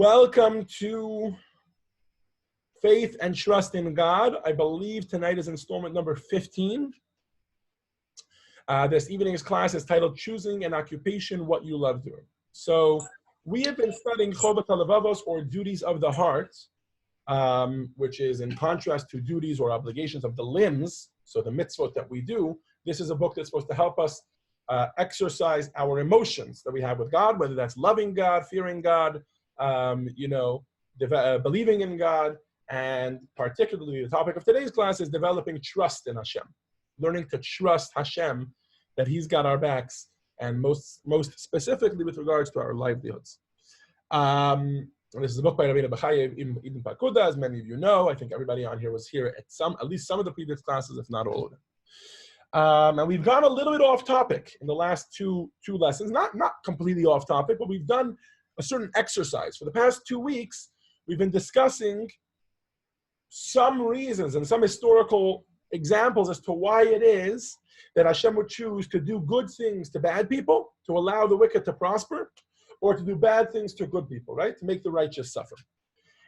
Welcome to Faith and Trust in God. I believe tonight is installment number 15. This evening's class is titled Choosing an Occupation, What You Love Doing. So we have been studying Chovat HaLevavos, or duties of the heart, which is in contrast to duties or obligations of the limbs, so the mitzvot that we do. This is a book that's supposed to help us exercise our emotions that we have with God, whether that's loving God, fearing God, believing in God, and particularly the topic of today's class is developing trust in Hashem, learning to trust Hashem that He's got our backs, and most specifically with regards to our livelihoods. This is a book by Rabbi Bachya Ibn Paquda, as many of you know. I think everybody on here was here at least some of the previous classes, if not all of them. And we've gone a little bit off topic in the last two lessons, not completely off topic, but we've done a certain exercise. For the past 2 weeks, we've been discussing some reasons and some historical examples as to why it is that Hashem would choose to do good things to bad people, to allow the wicked to prosper, or to do bad things to good people, right? To make the righteous suffer.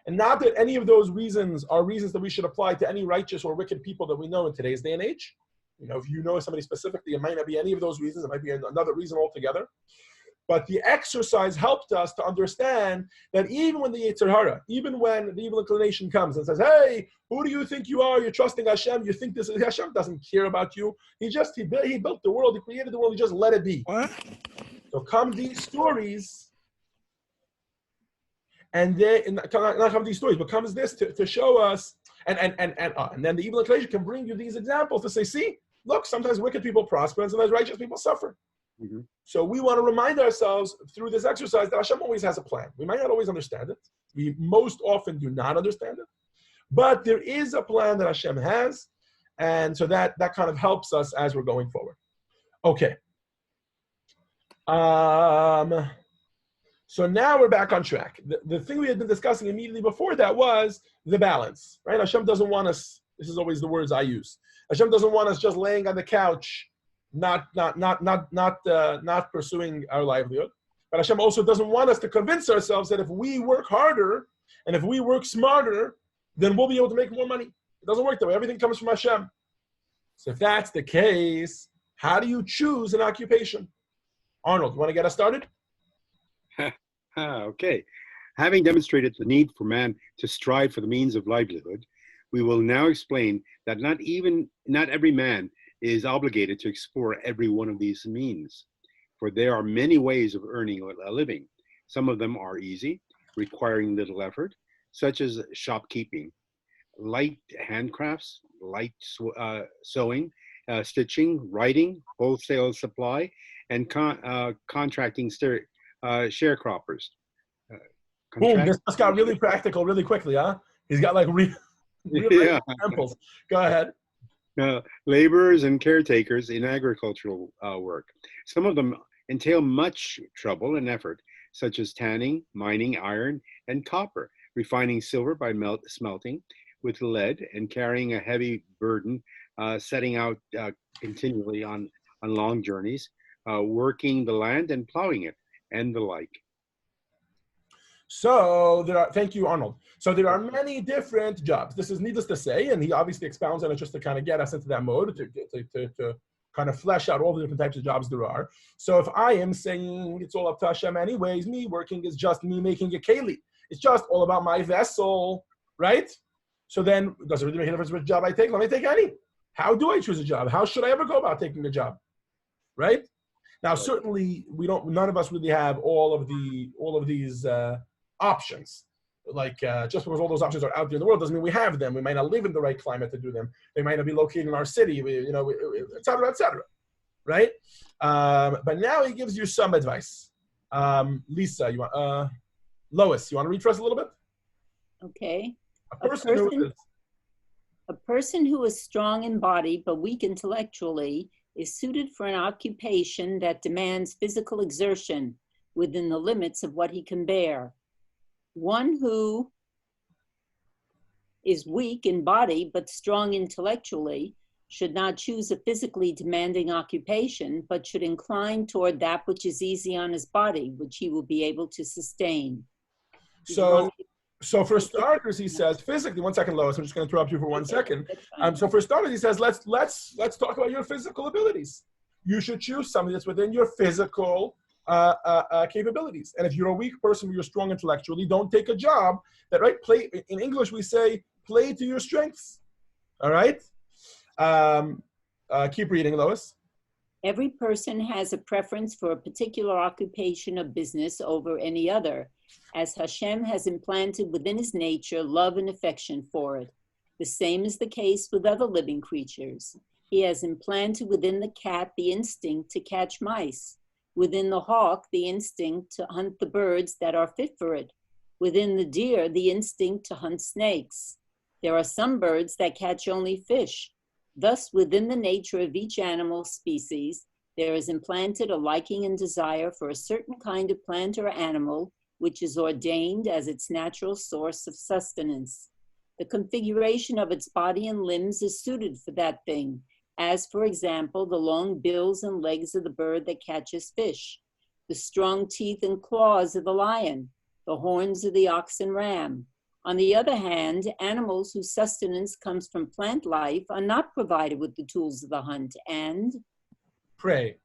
And not that any of those reasons are reasons that we should apply to any righteous or wicked people that we know in today's day and age. You know, if you know somebody specifically, it might not be any of those reasons. It might be another reason altogether. But the exercise helped us to understand that even when the Yetzer Hara, even when the evil inclination comes and says, hey, who do you think you are? You're trusting Hashem. You think this is Hashem doesn't care about you. He built the world. He created the world. He just let it be. What? So come these stories, and not come these stories, but comes this to show us, and then the evil inclination can bring you these examples to say, see, look, sometimes wicked people prosper and sometimes righteous people suffer. Mm-hmm. So we want to remind ourselves through this exercise that Hashem always has a plan. We might not always understand it. We most often do not understand it. But there is a plan that Hashem has. And so that kind of helps us as we're going forward. Okay. So now we're back on track. The thing we had been discussing immediately before that was the balance, right? Hashem doesn't want us, this is always the words I use. Hashem doesn't want us just laying on the couch, not pursuing our livelihood. But Hashem also doesn't want us to convince ourselves that if we work harder and if we work smarter, then we'll be able to make more money. It doesn't work that way. Everything comes from Hashem. So if that's the case, how do you choose an occupation? Arnold, you want to get us started? Okay. Having demonstrated the need for man to strive for the means of livelihood, we will now explain that not every man is obligated to explore every one of these means, for there are many ways of earning a living. Some of them are easy, requiring little effort, such as shopkeeping, light handcrafts, light sewing, stitching, writing, wholesale supply, and contracting sharecroppers. Boom, this just got really practical really quickly, huh? He's got like real examples. Go ahead. Laborers and caretakers in agricultural work. Some of them entail much trouble and effort, such as tanning, mining iron and copper, refining silver by smelting with lead, and carrying a heavy burden, setting out continually on long journeys, working the land and plowing it, and the like. So thank you, Arnold. So there are many different jobs. This is needless to say, and he obviously expounds on it just to kind of get us into that mode, to kind of flesh out all the different types of jobs there are. So if I am saying it's all up to Hashem anyways, me working is just me making a keli. It's just all about my vessel, right? So then, does it really make a difference which job I take? Let me take any. How do I choose a job? How should I ever go about taking a job, right? Now, certainly, none of us really have all of these options. Like, just because all those options are out there in the world doesn't mean we have them. We might not live in the right climate to do them. They might not be located in our city, et cetera, right? But now he gives you some advice. Lisa, Lois, you want to read for us a little bit? Okay. A person who is strong in body but weak intellectually is suited for an occupation that demands physical exertion within the limits of what he can bear. One who is weak in body but strong intellectually should not choose a physically demanding occupation, but should incline toward that which is easy on his body, which he will be able to sustain. So for starters, he says physically. 1 second, Lois. I'm just going to interrupt you for 1 second. So for starters, he says let's talk about your physical abilities. You should choose something that's within your physical capabilities. And if you're a weak person, you're strong intellectually, don't take a job that, right? Play in English, we say play to your strengths. All right. Keep reading, Lois. Every person has a preference for a particular occupation of business over any other, as Hashem has implanted within his nature love and affection for it. The same is the case with other living creatures. He has implanted within the cat the instinct to catch mice, within the hawk the instinct to hunt the birds that are fit for it, within the deer the instinct to hunt snakes. There are some birds that catch only fish. Thus, within the nature of each animal species, there is implanted a liking and desire for a certain kind of plant or animal, which is ordained as its natural source of sustenance. The configuration of its body and limbs is suited for that thing, as, for example, the long bills and legs of the bird that catches fish, the strong teeth and claws of the lion, the horns of the ox and ram. On the other hand, animals whose sustenance comes from plant life are not provided with the tools of the hunt and prey.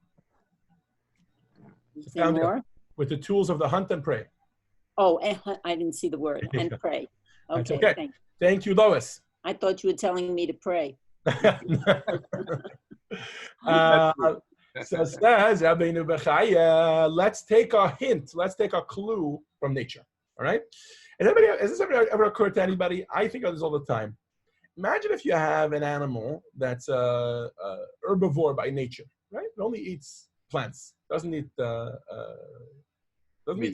Say more? With the tools of the hunt and prey. Oh, I didn't see the word, and pray. Okay, okay. Thank you, Lois. I thought you were telling me to pray. So says Rabbi Bachya, let's take a hint, let's take a clue from nature, all right? Has this ever occurred to anybody? I think of this all the time. Imagine if you have an animal that's herbivore by nature, right? It only eats plants, doesn't eat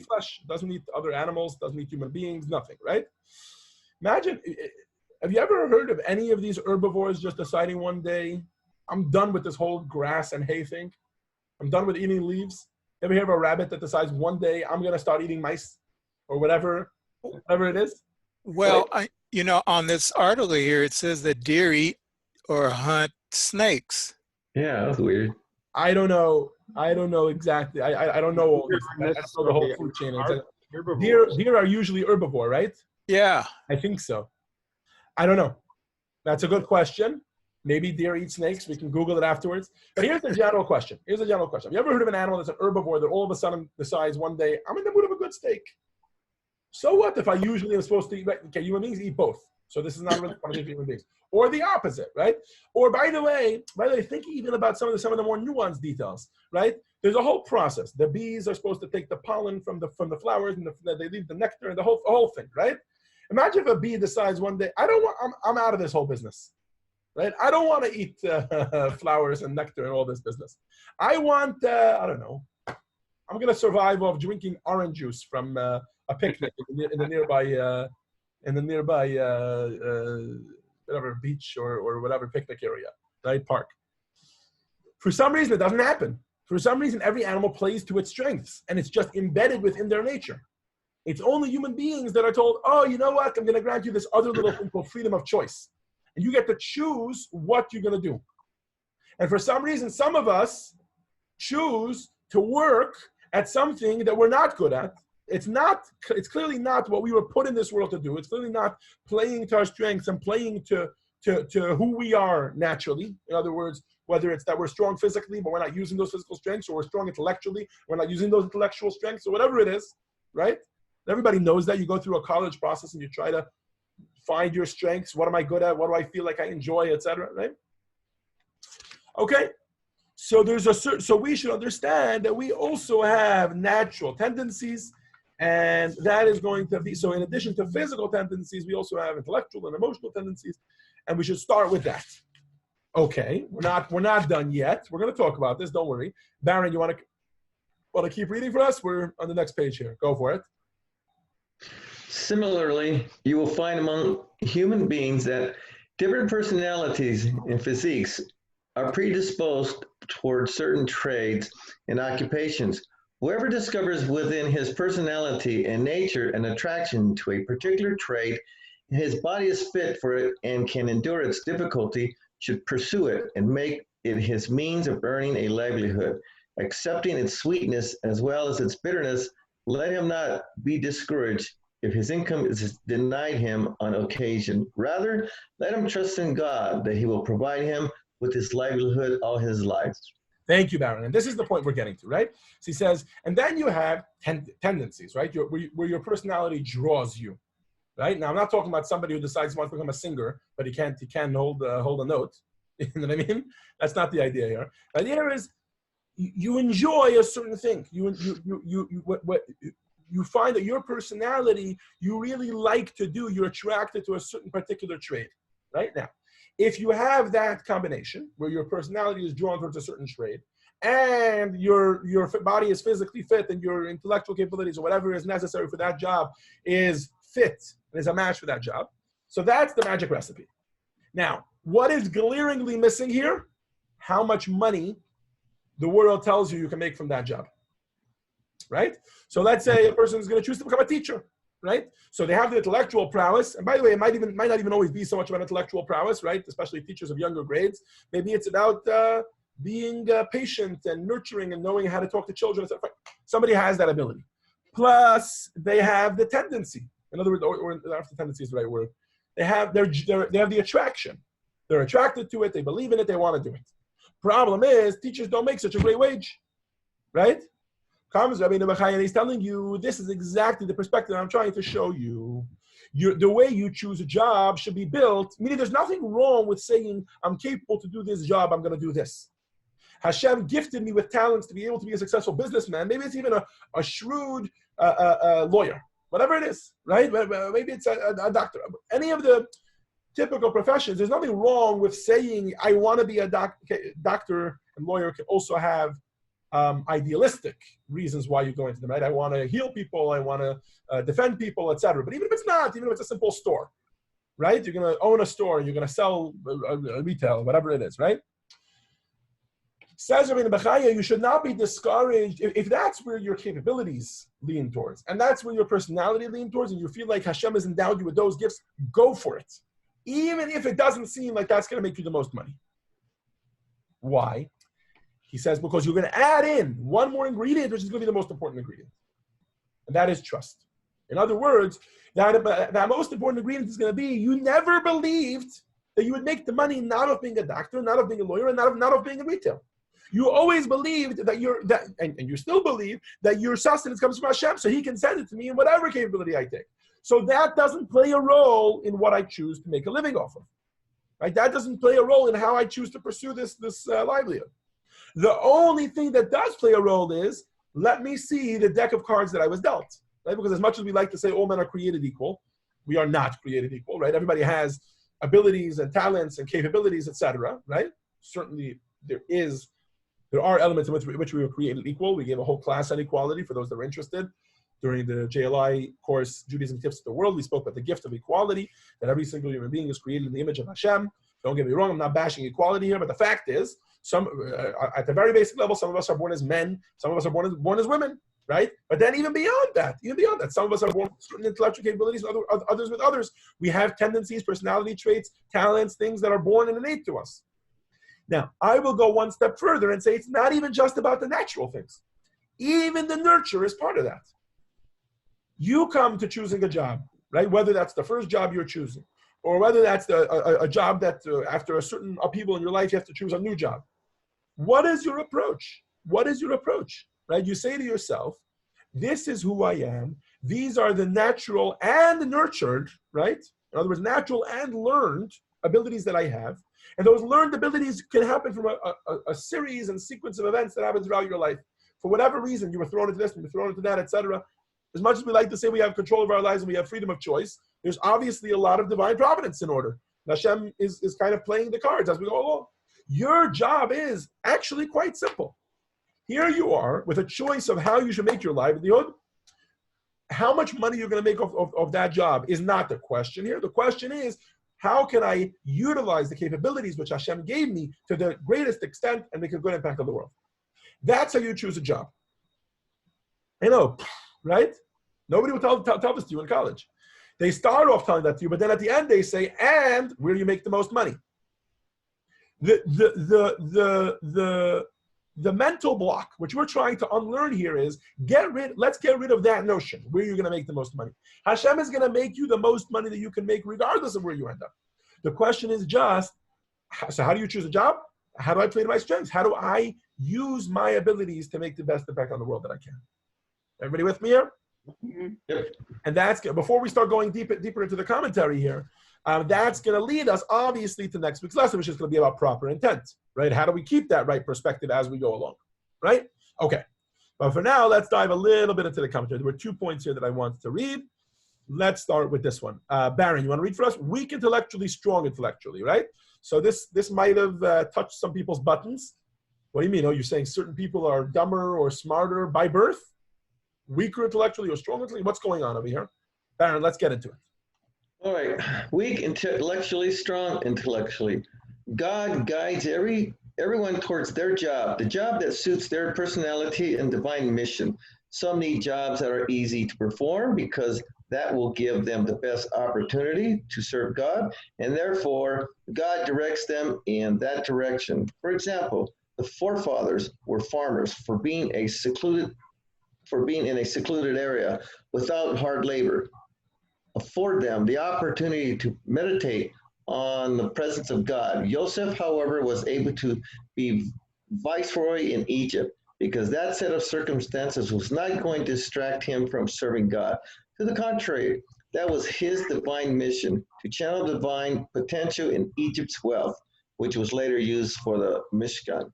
flesh, doesn't eat other animals, doesn't eat human beings, nothing, right? Imagine, have you ever heard of any of these herbivores just deciding one day, I'm done with this whole grass and hay thing. I'm done with eating leaves. Ever hear of a rabbit that decides one day I'm going to start eating mice or whatever it is? Well, on this article here, it says that deer eat or hunt snakes. Yeah, that's weird. I don't know exactly. I don't know all this. I don't know the whole food chain. Deer are usually herbivore, right? Yeah. I think so. I don't know. That's a good question. Maybe deer eat snakes. We can Google it afterwards. But here's the general question. Have you ever heard of an animal that's an herbivore that all of a sudden decides one day, I'm in the mood of a good steak? So what if I usually am supposed to eat, okay, human beings eat both. So this is not really funny for human beings. Or the opposite, right? Or by the way, think even about some of the more nuanced details, right? There's a whole process. The bees are supposed to take the pollen from the flowers, and they leave the nectar and the whole thing, right? Imagine if a bee decides one day, I'm out of this whole business, right? I don't want to eat flowers and nectar and all this business. I want, I don't know, I'm going to survive off drinking orange juice from a picnic in the nearby whatever beach or whatever picnic area, right? Park. For some reason, it doesn't happen. For some reason, every animal plays to its strengths, and it's just embedded within their nature. It's only human beings that are told, oh, you know what? I'm going to grant you this other little thing called freedom of choice. And you get to choose what you're going to do. And for some reason, some of us choose to work at something that we're not good at. It's clearly not what we were put in this world to do. It's clearly not playing to our strengths and playing to who we are naturally. In other words, whether it's that we're strong physically, but we're not using those physical strengths, or we're strong intellectually, we're not using those intellectual strengths, or whatever it is, right? Everybody knows that. You go through a college process and you try to find your strengths. What am I good at? What do I feel like I enjoy, etc., right? Okay. So so we should understand that we also have natural tendencies, and that is going to be, so in addition to physical tendencies, we also have intellectual and emotional tendencies, and we should start with that. Okay, we're not done yet. We're going to talk about this. Don't worry. Baron, you want to keep reading for us? We're on the next page here. Go for it. Similarly, you will find among human beings that different personalities and physiques are predisposed toward certain trades and occupations. Whoever discovers within his personality and nature an attraction to a particular trade, his body is fit for it and can endure its difficulty, should pursue it and make it his means of earning a livelihood. Accepting its sweetness as well as its bitterness, let him not be discouraged if his income is denied him on occasion. Rather, let him trust in God that he will provide him with his livelihood all his life. Thank you, Baron. And this is the point we're getting to, right? So he says, and then you have tendencies, right? Where your personality draws you, right? Now, I'm not talking about somebody who decides he wants to become a singer, but he can't hold a note. You know what I mean? That's not the idea here. The idea is you enjoy a certain thing. You find that your personality, you really like to do, you're attracted to a certain particular trait, right? Now, if you have that combination where your personality is drawn towards a certain trait and your body is physically fit and your intellectual capabilities or whatever is necessary for that job is fit and is a match for that job, so that's the magic recipe. Now, what is glaringly missing here? How much money the world tells you can make from that job, right? So let's say a person is going to choose to become a teacher, right? So they have the intellectual prowess, and by the way, it might not even always be so much about intellectual prowess, right? Especially teachers of younger grades. Maybe it's about being patient and nurturing and knowing how to talk to children. Somebody has that ability. Plus, they have the tendency. In other words, or if the tendency is the right word, they have the attraction. They're attracted to it. They believe in it. They want to do it. Problem is, teachers don't make such a great wage, right? Comes Rabbi Bachya and he's telling you, this is exactly the perspective I'm trying to show you. The way you choose a job should be built, meaning there's nothing wrong with saying, I'm capable to do this job, I'm going to do this. Hashem gifted me with talents to be able to be a successful businessman. Maybe it's even a shrewd lawyer, whatever it is, right? Maybe it's a doctor. Any of the typical professions, there's nothing wrong with saying, I want to be a doctor and lawyer can also have idealistic reasons why you go into them, right? I want to heal people, I want to defend people, etc. But even if it's not, even if it's a simple store, right? You're going to own a store, you're going to sell retail, whatever it is, right? Says Rabbi Bachya, you should not be discouraged if that's where your capabilities lean towards, and that's where your personality leans towards, and you feel like Hashem has endowed you with those gifts, go for it. Even if it doesn't seem like that's going to make you the most money. Why? He says, because you're going to add in one more ingredient, which is going to be the most important ingredient. And that is trust. In other words, that most important ingredient is going to be, you never believed that you would make the money not of being a doctor, not of being a lawyer, and not of being in retail. You always believed that and you still believe that your sustenance comes from Hashem, so he can send it to me in whatever capability I take. So that doesn't play a role in what I choose to make a living off of. Right? That doesn't play a role in how I choose to pursue this livelihood. The only thing that does play a role is, let me see the deck of cards that I was dealt. Right? Because as much as we like to say all men are created equal, we are not created equal, right? Everybody has abilities and talents and capabilities, etc. Right? Certainly there are elements in which we were created equal. We gave a whole class on equality for those that are interested. During the JLI course, Judaism Gifts of the World, we spoke about the gift of equality, that every single human being is created in the image of Hashem. Don't get me wrong, I'm not bashing equality here, but the fact is, at the very basic level, some of us are born as men, some of us are born as women, right? But then even beyond that, some of us are born with certain intellectual capabilities, others with others. We have tendencies, personality traits, talents, things that are born and innate to us. Now, I will go one step further and say it's not even just about the natural things. Even the nurture is part of that. You come to choosing a job, right? Whether that's the first job you're choosing, or whether that's a job that after a certain upheaval in your life, you have to choose a new job. What is your approach? What is your approach, right? You say to yourself, this is who I am. These are the natural and nurtured, right? In other words, natural and learned abilities that I have. And those learned abilities can happen from a series and sequence of events that happen throughout your life. For whatever reason, you were thrown into this, and you were thrown into that, etc. As much as we like to say we have control of our lives and we have freedom of choice, there's obviously a lot of divine providence in order. Hashem is kind of playing the cards as we go along. Your job is actually quite simple. Here you are with a choice of how you should make your livelihood. How much money you're going to make of that job is not the question here. The question is, how can I utilize the capabilities which Hashem gave me to the greatest extent and make a good impact on the world? That's how you choose a job. I know, right? Nobody would tell this to you in college. They start off telling that to you, but then at the end they say, and where you make the most money. The the mental block, which we're trying to unlearn here, is let's get rid of that notion where you're going to make the most money. Hashem is going to make you the most money that you can make regardless of where you end up. The question is just, so how do you choose a job? How do I play to my strengths? How do I use my abilities to make the best impact on the world that I can? Everybody with me here? Yep. And that's good. Before we start going deeper into the commentary here, that's going to lead us obviously to next week's lesson, which is going to be about proper intent, right? How do we keep that right perspective as we go along, right? Okay. But for now, let's dive a little bit into the commentary. There were 2 points here that I wanted to read. Let's start with this one. Baron, you want to read for us? Weak intellectually, strong intellectually, right? So this might have touched some people's buttons. What do you mean? Oh, you're saying certain people are dumber or smarter by birth? Weaker intellectually or strong intellectually? What's going on over here? Baron, let's get into it. All right. Weak intellectually, strong intellectually. God guides everyone towards their job, the job that suits their personality and divine mission. Some need jobs that are easy to perform because that will give them the best opportunity to serve God, and therefore God directs them in that direction. For example, the forefathers were farmers for being in a secluded area without hard labor. Afford them the opportunity to meditate on the presence of God. Joseph, however, was able to be viceroy in Egypt because that set of circumstances was not going to distract him from serving God. To the contrary, that was his divine mission, to channel divine potential in Egypt's wealth, which was later used for the Mishkan.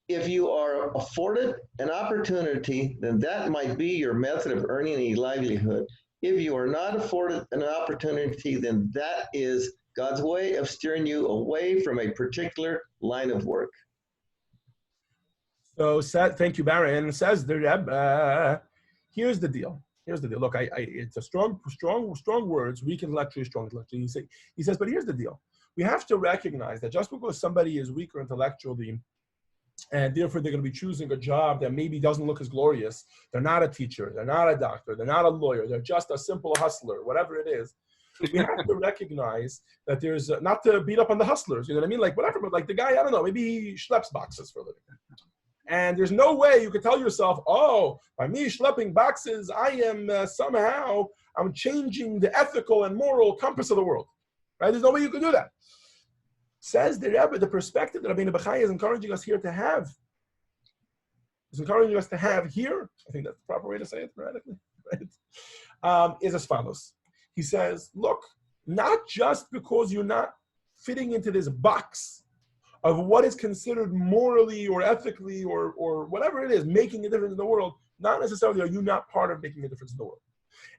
If you are afforded an opportunity, then that might be your method of earning a livelihood. If you are not afforded an opportunity, then that is God's way of steering you away from a particular line of work. So, thank you, Baron. Says the Rebbe, here's the deal. Look, it's a strong words. Weak intellectually, strong intellectually. He says, but here's the deal. We have to recognize that just because somebody is weaker intellectually, and therefore they're going to be choosing a job that maybe doesn't look as glorious. They're not a teacher. They're not a doctor. They're not a lawyer. They're just a simple hustler, whatever it is. We have to recognize that there's, not to beat up on the hustlers, you know what I mean? Like whatever, but like the guy, I don't know, maybe he schleps boxes for a living. And there's no way you could tell yourself, oh, by me schlepping boxes, I am I'm changing the ethical and moral compass of the world, right? There's no way you could do that. Says the Rebbe, the perspective that Rabbi Bachya is encouraging us here to have, I think that's the proper way to say it, right? Is as follows. He says, look, not just because you're not fitting into this box of what is considered morally or ethically or whatever it is, making a difference in the world, not necessarily are you not part of making a difference in the world.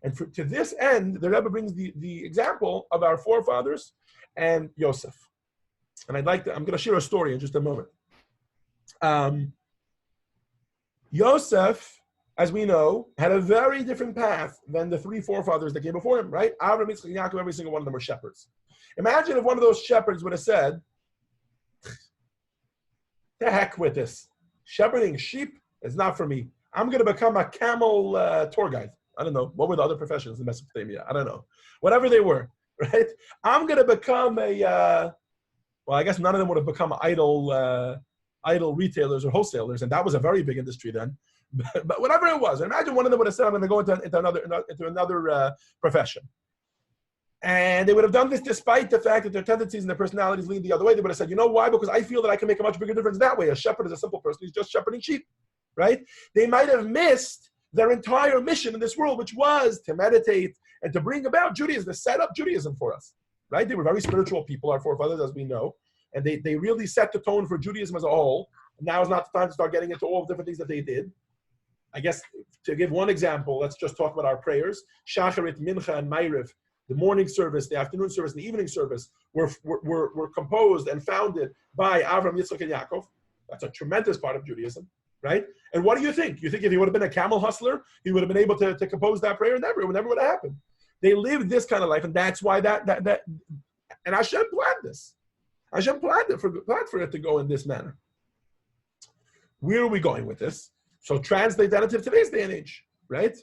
And to this end, the Rebbe brings the example of our forefathers and Yosef. And I'm going to share a story in just a moment. Yosef, as we know, had a very different path than the 3 forefathers that came before him, right? Abraham, Yitzchak, Yaakov, every single one of them were shepherds. Imagine if one of those shepherds would have said, the heck with this. Shepherding sheep is not for me. I'm going to become a camel tour guide. I don't know. What were the other professions in Mesopotamia? I don't know. Whatever they were, right? I'm going to become well, I guess none of them would have become idle retailers or wholesalers, and that was a very big industry then. But whatever it was, imagine one of them would have said, I'm going to go into another profession. And they would have done this despite the fact that their tendencies and their personalities lean the other way. They would have said, you know why? Because I feel that I can make a much bigger difference that way. A shepherd is a simple person. He's just shepherding sheep, right? They might have missed their entire mission in this world, which was to meditate and to bring about Judaism, to set up Judaism for us, right? They were very spiritual people, our forefathers, as we know. And they really set the tone for Judaism as a whole. Now is not the time to start getting into all the different things that they did. I guess to give one example, let's just talk about our prayers. Shacharit, Mincha, and Ma'ariv, the morning service, the afternoon service, and the evening service were composed and founded by Avraham, Yitzchak, and Yaakov. That's a tremendous part of Judaism, right? And what do you think? You think if he would have been a camel hustler, he would have been able to compose that prayer? Never. It never would have happened. They lived this kind of life, and that's why and Hashem planned this. Hashem planned for it to go in this manner. Where are we going with this? So translate that into today's day and age, right?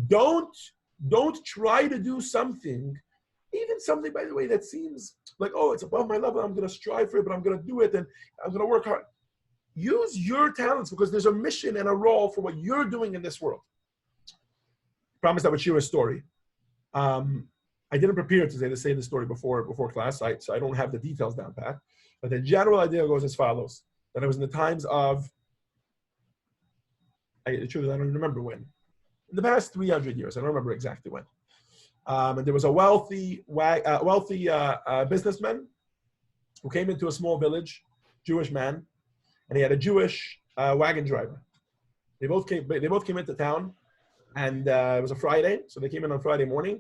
Don't try to do something, even something, by the way, that seems like, oh, it's above my level, I'm going to strive for it, but I'm going to do it, and I'm going to work hard. use your talents because there's a mission and a role for what you're doing in this world. I promise I would share a story. I didn't prepare to say the story before class, so I don't have the details down pat. But the general idea goes as follows: that it was in the times of, I don't remember when, in the past 300 years. I don't remember exactly when. And there was a wealthy businessman who came into a small village, Jewish man, and he had a Jewish wagon driver. They both came into town, and it was a Friday, so they came in on Friday morning.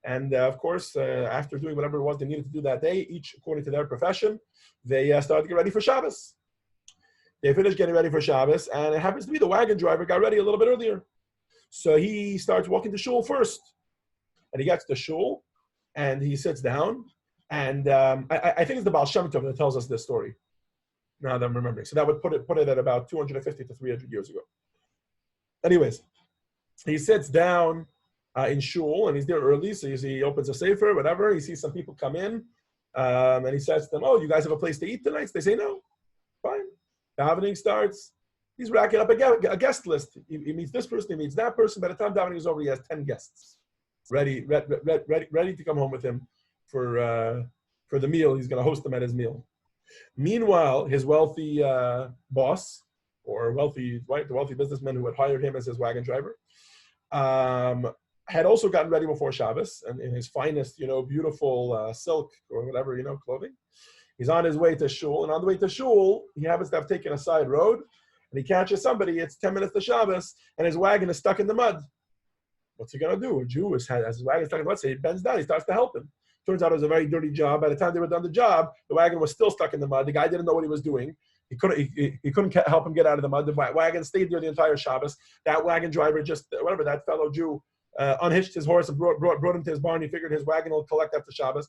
And of course, after doing whatever it was they needed to do that day, each according to their profession, they started to get ready for Shabbos. They finished getting ready for Shabbos, and it happens to be the wagon driver got ready a little bit earlier. So he starts walking to shul first. And he gets to shul, and he sits down. And I think it's the Baal Shem Tov that tells us this story, now that I'm remembering. So that would put it at about 250 to 300 years ago. Anyways, he sits down in shul, and he's there early, so he opens a sefer, whatever. He sees some people come in, and he says to them, "Oh, you guys have a place to eat tonight?" So they say, "No." Fine. Davening starts. He's racking up a guest list. He meets this person, he meets that person. By the time davening is over, he has 10 guests ready to come home with him for the meal. He's going to host them at his meal. Meanwhile, his wealthy boss, or the wealthy businessman who had hired him as his wagon driver, had also gotten ready before Shabbos, and in his finest, beautiful silk or whatever, clothing. He's on his way to shul, and on the way to shul, he happens to have taken a side road, and he catches somebody. It's 10 minutes to Shabbos, and his wagon is stuck in the mud. What's he going to do? A Jew has his wagon stuck in the mud, so he bends down, he starts to help him. Turns out it was a very dirty job. By the time they were done the job, the wagon was still stuck in the mud. The guy didn't know what he was doing. He couldn't help him get out of the mud. The wagon stayed there the entire Shabbos. That wagon driver that fellow Jew unhitched his horse and brought him to his barn. He figured his wagon will collect after Shabbos.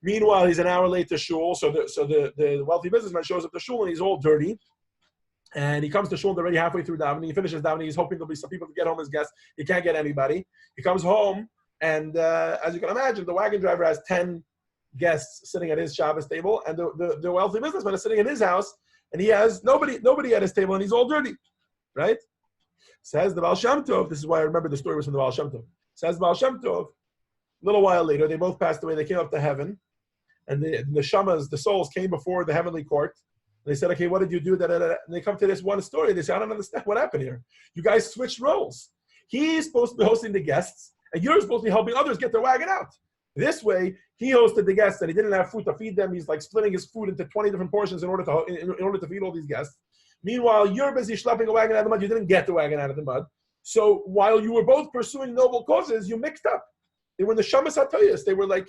Meanwhile, he's an hour late to shul. So the wealthy businessman shows up to shul, and he's all dirty. And he comes to shul, they're already halfway through davening. He finishes davening. He's hoping there'll be some people to get home as guests. He can't get anybody. He comes home, and as you can imagine, the wagon driver has 10 guests sitting at his Shabbos table, and the wealthy businessman is sitting in his house, and he has nobody at his table, and he's all dirty, right? Says the Baal Shem Tov. This is why I remember the story was from the Baal Shem Tov. Says the Baal Shem Tov. A little while later, they both passed away. They came up to heaven, and the shamas, the souls, came before the heavenly court. They said, "Okay, what did you do?" And they come to this one story. They say, "I don't understand what happened here. You guys switched roles. He's supposed to be hosting the guests, and you're supposed to be helping others get their wagon out. This way, he hosted the guests, and he didn't have food to feed them. He's like splitting his food into 20 different portions in order to feed all these guests. Meanwhile, you're busy schlepping a wagon out of the mud. You didn't get the wagon out of the mud. So while you were both pursuing noble causes, you mixed up. They were in the shamas hatayas. They were like,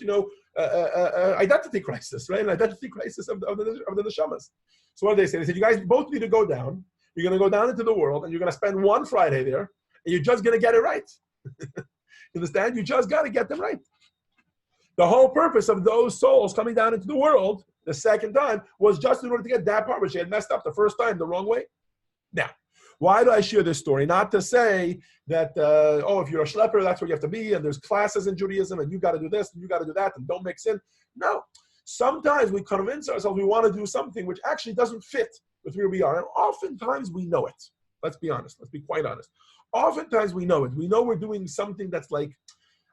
identity crisis, right? An identity crisis of the shamas. So what did they say? They said, you guys both need to go down. You're going to go down into the world, and you're going to spend one Friday there, and you're just going to get it right. You understand? You just got to get them right. The whole purpose of those souls coming down into the world the second time was just in order to get that part, which they had messed up the first time the wrong way. Now, why do I share this story? Not to say that, if you're a schlepper, that's what you have to be, and there's classes in Judaism, and you got to do this, and you got to do that, and don't mix in. No. Sometimes we convince ourselves we want to do something which actually doesn't fit with where we are, and oftentimes we know it. Let's be honest. Let's be quite honest. Oftentimes we know it. We know we're doing something that's like,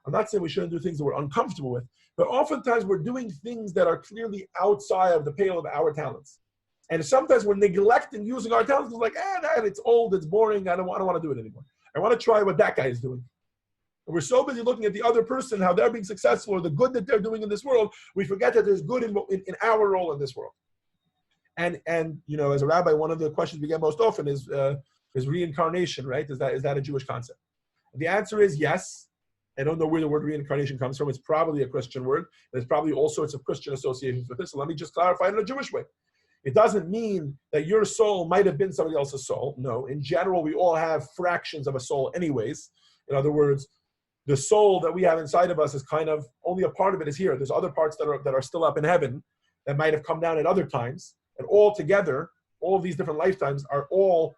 I'm not saying we shouldn't do things that we're uncomfortable with, but oftentimes we're doing things that are clearly outside of the pale of our talents. And sometimes we're neglecting using our talents. It's like, it's old, it's boring, I don't want to do it anymore. I want to try what that guy is doing. And we're so busy looking at the other person, how they're being successful, or the good that they're doing in this world, we forget that there's good in our role in this world. And as a rabbi, one of the questions we get most often is reincarnation, right? Is that a Jewish concept? And the answer is yes. I don't know where the word reincarnation comes from. It's probably a Christian word. There's probably all sorts of Christian associations with it. So let me just clarify it in a Jewish way. It doesn't mean that your soul might have been somebody else's soul. No. In general, we all have fractions of a soul anyways. In other words, the soul that we have inside of us is kind of, only a part of it is here. There's other parts that are still up in heaven that might have come down at other times. And all together, all of these different lifetimes are all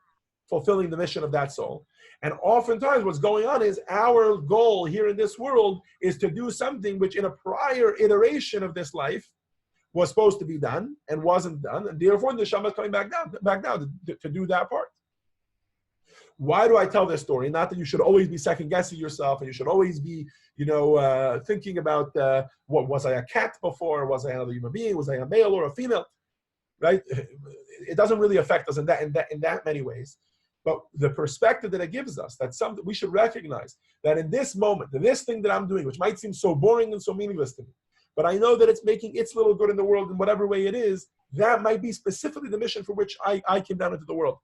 fulfilling the mission of that soul. And oftentimes what's going on is our goal here in this world is to do something which in a prior iteration of this life was supposed to be done and wasn't done, and therefore the neshama is coming back down to do that part. Why do I tell this story? Not that you should always be second guessing yourself, and you should always be, thinking about what was I a cat before? Was I another human being? Was I a male or a female? Right? It doesn't really affect us in that many ways. But the perspective that it gives us, that something we should recognize that in this moment, this thing that I'm doing, which might seem so boring and so meaningless to me, but I know that it's making its little good in the world in whatever way it is, that might be specifically the mission for which I came down into the world.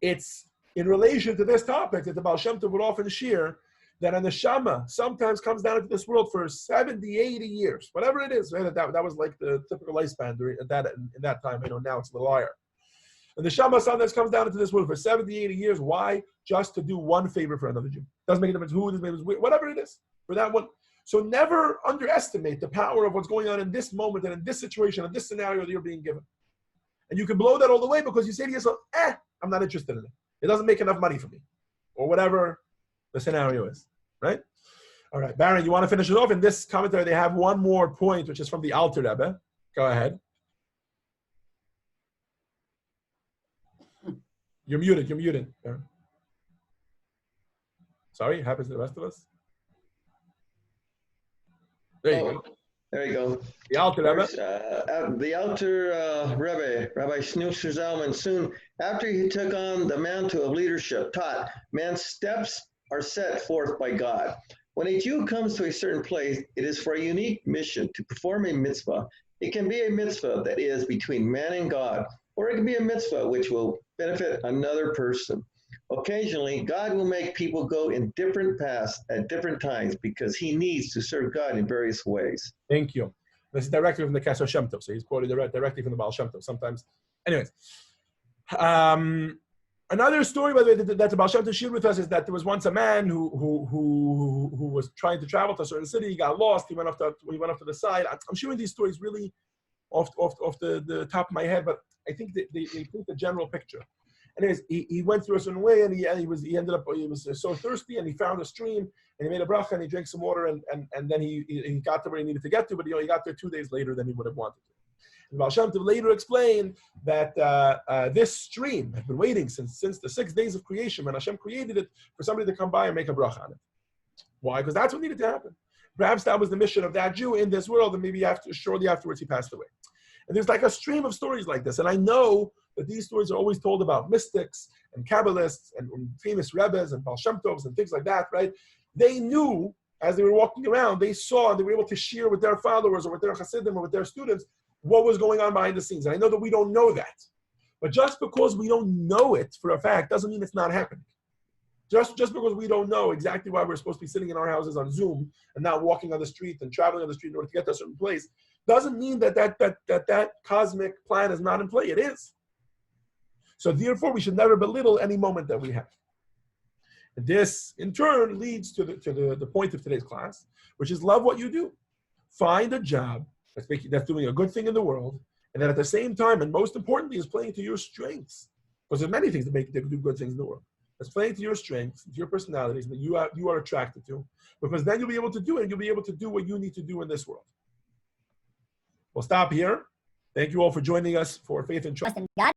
It's in relation to this topic that the Baal Shem Tov would often share that a neshama sometimes comes down into this world for 70, 80 years, whatever it is. Right? That was like the typical lifespan in that time. I know now it's a little higher. And the neshama sometimes comes down into this world for 70, 80 years. Why? Just to do one favor for another Jew. Doesn't make a difference who, whatever it is, for that one. So never underestimate the power of what's going on in this moment and in this situation, in this scenario that you're being given. And you can blow that all the way because you say to yourself, I'm not interested in it. It doesn't make enough money for me. Or whatever the scenario is, right? All right, Baron, you want to finish it off? In this commentary, they have one more point, which is from the Alter Rebbe. Go ahead. You're muted. Baron. Sorry, it happens to the rest of us. There you go. There you go. The Alter Rebbe. The Alter Rebbe, Rabbi Shneur Zalman, soon after he took on the mantle of leadership, taught man's steps are set forth by God. When a Jew comes to a certain place, it is for a unique mission to perform a mitzvah. It can be a mitzvah that is between man and God, or it can be a mitzvah which will benefit another person. Occasionally, God will make people go in different paths at different times because he needs to serve God in various ways. Thank you. This is directly from the Kesher Shem Tov, so he's quoted directly from the Baal Shem Tov sometimes. Anyways, another story, by the way, that the Baal Shem Tov shared with us is that there was once a man who was trying to travel to a certain city. He got lost. He went off to the side. I'm sharing these stories really off the top of my head, but I think they paint the general picture. Anyways, he went through a certain way, and he was so thirsty, and he found a stream, and he made a bracha, and he drank some water, and then he got to where he needed to get to, but he got there 2 days later than he would have wanted to. And Baal Shem Tov later explained that this stream had been waiting since the 6 days of creation, when Hashem created it, for somebody to come by and make a bracha on it. Why? Because that's what needed to happen. Perhaps that was the mission of that Jew in this world, and maybe shortly afterwards he passed away. And there's like a stream of stories like this, and I know that these stories are always told about mystics and Kabbalists and famous Rebbes and Baal Shem Tovs and things like that, right? They knew, as they were walking around, they saw, and they were able to share with their followers or with their Hasidim or with their students what was going on behind the scenes. And I know that we don't know that. But just because we don't know it for a fact doesn't mean it's not happening. Just because we don't know exactly why we're supposed to be sitting in our houses on Zoom and not walking on the street and traveling on the street in order to get to a certain place, doesn't mean that cosmic plan is not in play. It is. So therefore, we should never belittle any moment that we have. And this, in turn, leads to the point of today's class, which is love what you do. Find a job that's doing a good thing in the world, and that at the same time, and most importantly, is playing to your strengths. Because there's many things that do good things in the world. That's playing to your strengths, to your personalities, that you are attracted to. Because then you'll be able to do it, and you'll be able to do what you need to do in this world. We'll stop here. Thank you all for joining us for Faith and Trust in God.